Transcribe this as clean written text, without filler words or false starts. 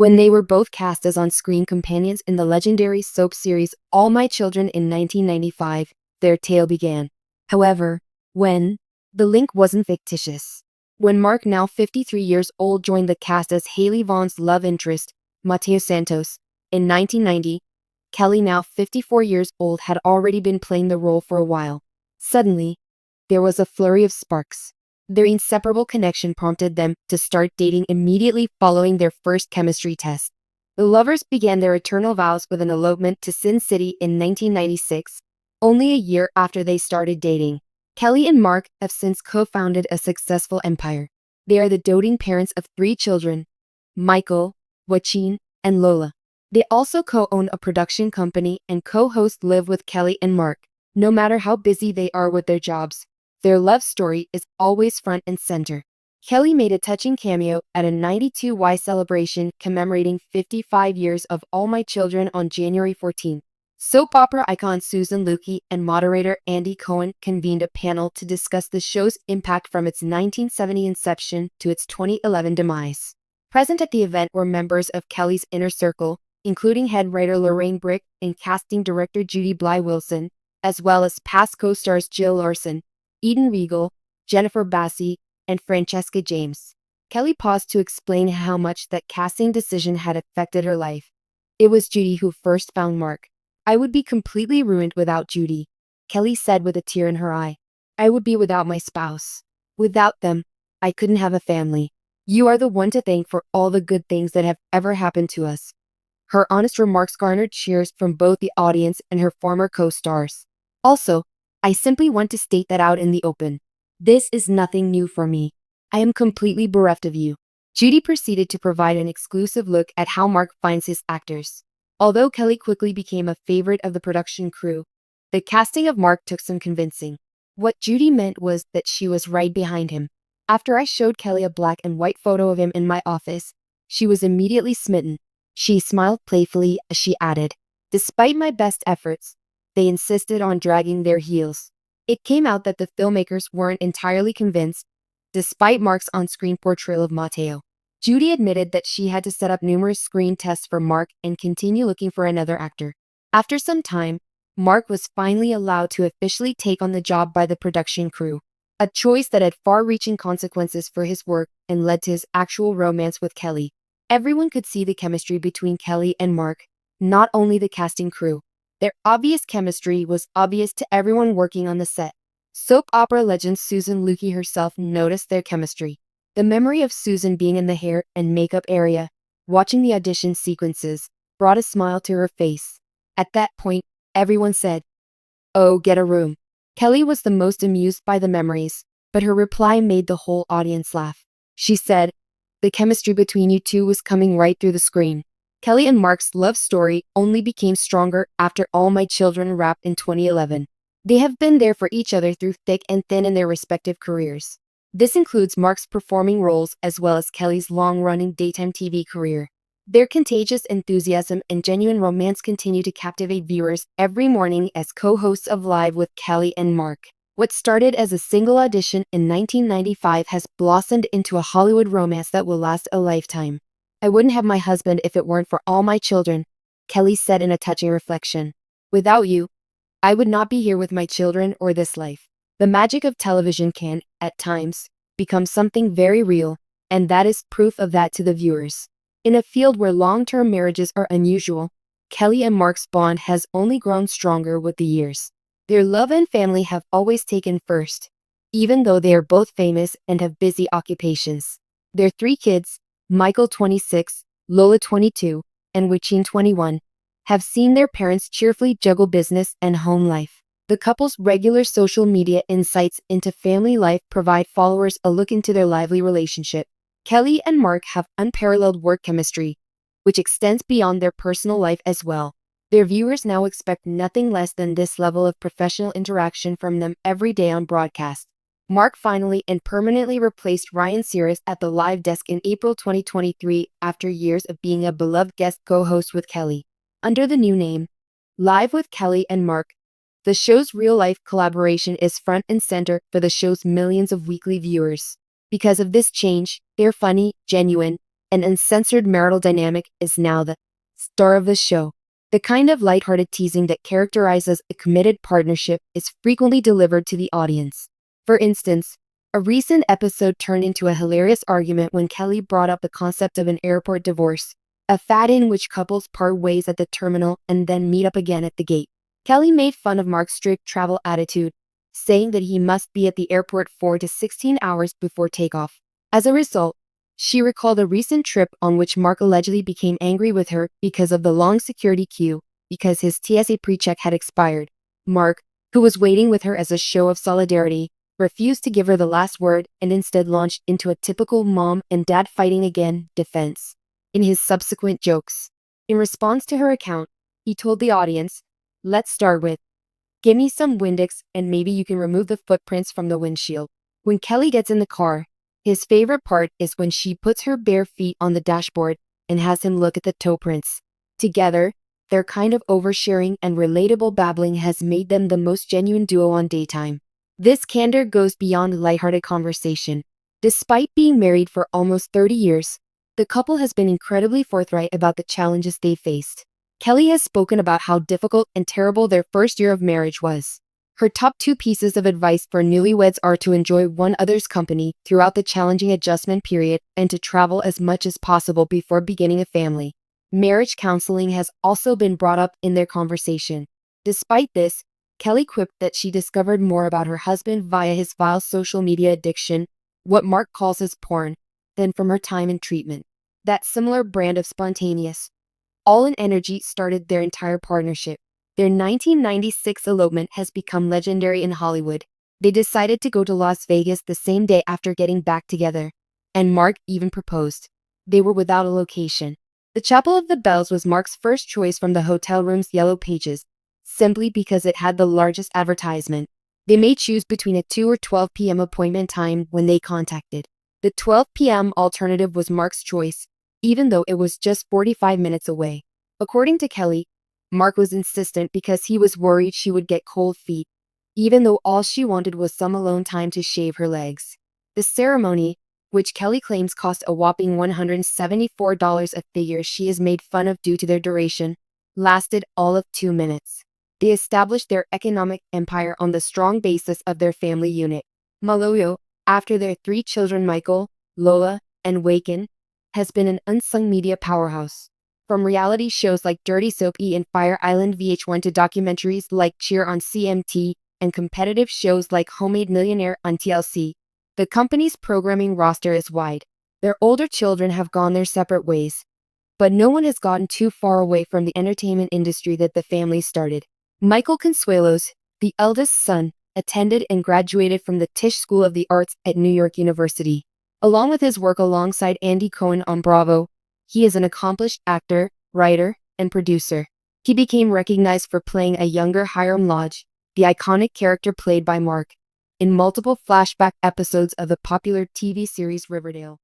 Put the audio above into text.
when they were both cast as on-screen companions in the legendary soap series All My Children in 1995, their tale began. However, the link wasn't fictitious. When Mark, now 53 years old, joined the cast as Haley Vaughn's love interest, Mateo Santos, in 1990, Kelly, now 54 years old, had already been playing the role for a while. Suddenly, there was a flurry of sparks. Their inseparable connection prompted them to start dating immediately following their first chemistry test. The lovers began their eternal vows with an elopement to Sin City in 1996, only a year after they started dating. Kelly and Mark have since co-founded a successful empire. They are the doting parents of 3 children, Michael, Joaquin, and Lola. They also co-own a production company and co-host Live with Kelly and Mark. No matter how busy they are with their jobs, their love story is always front and center. Kelly made a touching cameo at a 92Y celebration commemorating 55 years of All My Children on January 14. Soap opera icon Susan Lucci and moderator Andy Cohen convened a panel to discuss the show's impact from its 1970 inception to its 2011 demise. Present at the event were members of Kelly's inner circle, including head writer Lorraine Brick and casting director Judy Bly Wilson, as well as past co-stars Jill Larson, Eden Regal, Jennifer Bassi, and Francesca James. Kelly paused to explain how much that casting decision had affected her life. It was Judy who first found Mark. I would be completely ruined without Judy, Kelly said with a tear in her eye. I would be without my spouse. Without them, I couldn't have a family. You are the one to thank for all the good things that have ever happened to us. Her honest remarks garnered cheers from both the audience and her former co-stars. Also, I simply want to state that out in the open. This is nothing new for me. I am completely bereft of you. Judy proceeded to provide an exclusive look at how Mark finds his actors. Although Kelly quickly became a favorite of the production crew, the casting of Mark took some convincing. What Judy meant was that she was right behind him. After I showed Kelly a black and white photo of him in my office, she was immediately smitten. She smiled playfully as she added, "Despite my best efforts, they insisted on dragging their heels." It came out that the filmmakers weren't entirely convinced, despite Mark's on-screen portrayal of Mateo. Judy admitted that she had to set up numerous screen tests for Mark and continue looking for another actor. After some time, Mark was finally allowed to officially take on the job by the production crew, a choice that had far-reaching consequences for his work and led to his actual romance with Kelly. Everyone could see the chemistry between Kelly and Mark, not only the casting crew. Their obvious chemistry was obvious to everyone working on the set. Soap opera legend Susan Lucci herself noticed their chemistry. The memory of Susan being in the hair and makeup area, watching the audition sequences, brought a smile to her face. At that point, everyone said, "Oh, get a room." Kelly was the most amused by the memories, but her reply made the whole audience laugh. She said, "The chemistry between you two was coming right through the screen." Kelly and Mark's love story only became stronger after All My Children wrapped in 2011. They have been there for each other through thick and thin in their respective careers. This includes Mark's performing roles as well as Kelly's long-running daytime TV career. Their contagious enthusiasm and genuine romance continue to captivate viewers every morning as co-hosts of Live with Kelly and Mark. What started as a single audition in 1995 has blossomed into a Hollywood romance that will last a lifetime. "I wouldn't have my husband if it weren't for all my children," Kelly said in a touching reflection. "Without you, I would not be here with my children or this life." The magic of television can, at times, become something very real, and that is proof of that to the viewers. In a field where long-term marriages are unusual, Kelly and Mark's bond has only grown stronger with the years. Their love and family have always taken first, even though they are both famous and have busy occupations. Their 3 kids, Michael 26, Lola 22, and Joaquin 21, have seen their parents cheerfully juggle business and home life. The couple's regular social media insights into family life provide followers a look into their lively relationship. Kelly and Mark have unparalleled work chemistry, which extends beyond their personal life as well. Their viewers now expect nothing less than this level of professional interaction from them every day on broadcast. Mark finally and permanently replaced Ryan Sears at the live desk in April 2023 after years of being a beloved guest co-host with Kelly. Under the new name, Live with Kelly and Mark, the show's real-life collaboration is front and center for the show's millions of weekly viewers. Because of this change, they're funny, genuine, and uncensored marital dynamic is now the star of the show. The kind of lighthearted teasing that characterizes a committed partnership is frequently delivered to the audience. For instance, a recent episode turned into a hilarious argument when Kelly brought up the concept of an airport divorce, a fad in which couples part ways at the terminal and then meet up again at the gate. Kelly made fun of Mark's strict travel attitude, saying that he must be at the airport 4 to 16 hours before takeoff. As a result, she recalled a recent trip on which Mark allegedly became angry with her because of the long security queue because his TSA pre-check had expired. Mark, who was waiting with her as a show of solidarity, refused to give her the last word and instead launched into a typical mom and dad fighting again defense in his subsequent jokes. In response to her account, he told the audience, "Let's start with, give me some Windex and maybe you can remove the footprints from the windshield." When Kelly gets in the car, his favorite part is when she puts her bare feet on the dashboard and has him look at the toe prints. Together, their kind of oversharing and relatable babbling has made them the most genuine duo on daytime. This candor goes beyond lighthearted conversation. Despite being married for almost 30 years, the couple has been incredibly forthright about the challenges they faced. Kelly has spoken about how difficult and terrible their first year of marriage was. Her top 2 pieces of advice for newlyweds are to enjoy one another's company throughout the challenging adjustment period and to travel as much as possible before beginning a family. Marriage counseling has also been brought up in their conversation. Despite this, Kelly quipped that she discovered more about her husband via his vile social media addiction, what Mark calls his porn, than from her time in treatment. That similar brand of spontaneous, all-in energy started their entire partnership. Their 1996 elopement has become legendary in Hollywood. They decided to go to Las Vegas the same day after getting back together, and Mark even proposed. They were without a location. The Chapel of the Bells was Mark's first choice from the hotel room's yellow pages, simply because it had the largest advertisement. They may choose between a 2 or 12 p.m. appointment time when they contacted. The 12 p.m. alternative was Mark's choice, even though it was just 45 minutes away. According to Kelly, Mark was insistent because he was worried she would get cold feet, even though all she wanted was some alone time to shave her legs. The ceremony, which Kelly claims cost a whopping $174, a figure she is made fun of due to their duration, lasted all of 2 minutes. They established their economic empire on the strong basis of their family unit. Maloyo, after their 3 children Michael, Lola, and Waken, has been an unsung media powerhouse. From reality shows like Dirty Soap E! And Fire Island VH1 to documentaries like Cheer on CMT and competitive shows like Homemade Millionaire on TLC, the company's programming roster is wide. Their older children have gone their separate ways, but no one has gotten too far away from the entertainment industry that the family started. Michael Consuelos, the eldest son, attended and graduated from the Tisch School of the Arts at New York University. Along with his work alongside Andy Cohen on Bravo, he is an accomplished actor, writer, and producer. He became recognized for playing a younger Hiram Lodge, the iconic character played by Mark, in multiple flashback episodes of the popular TV series Riverdale.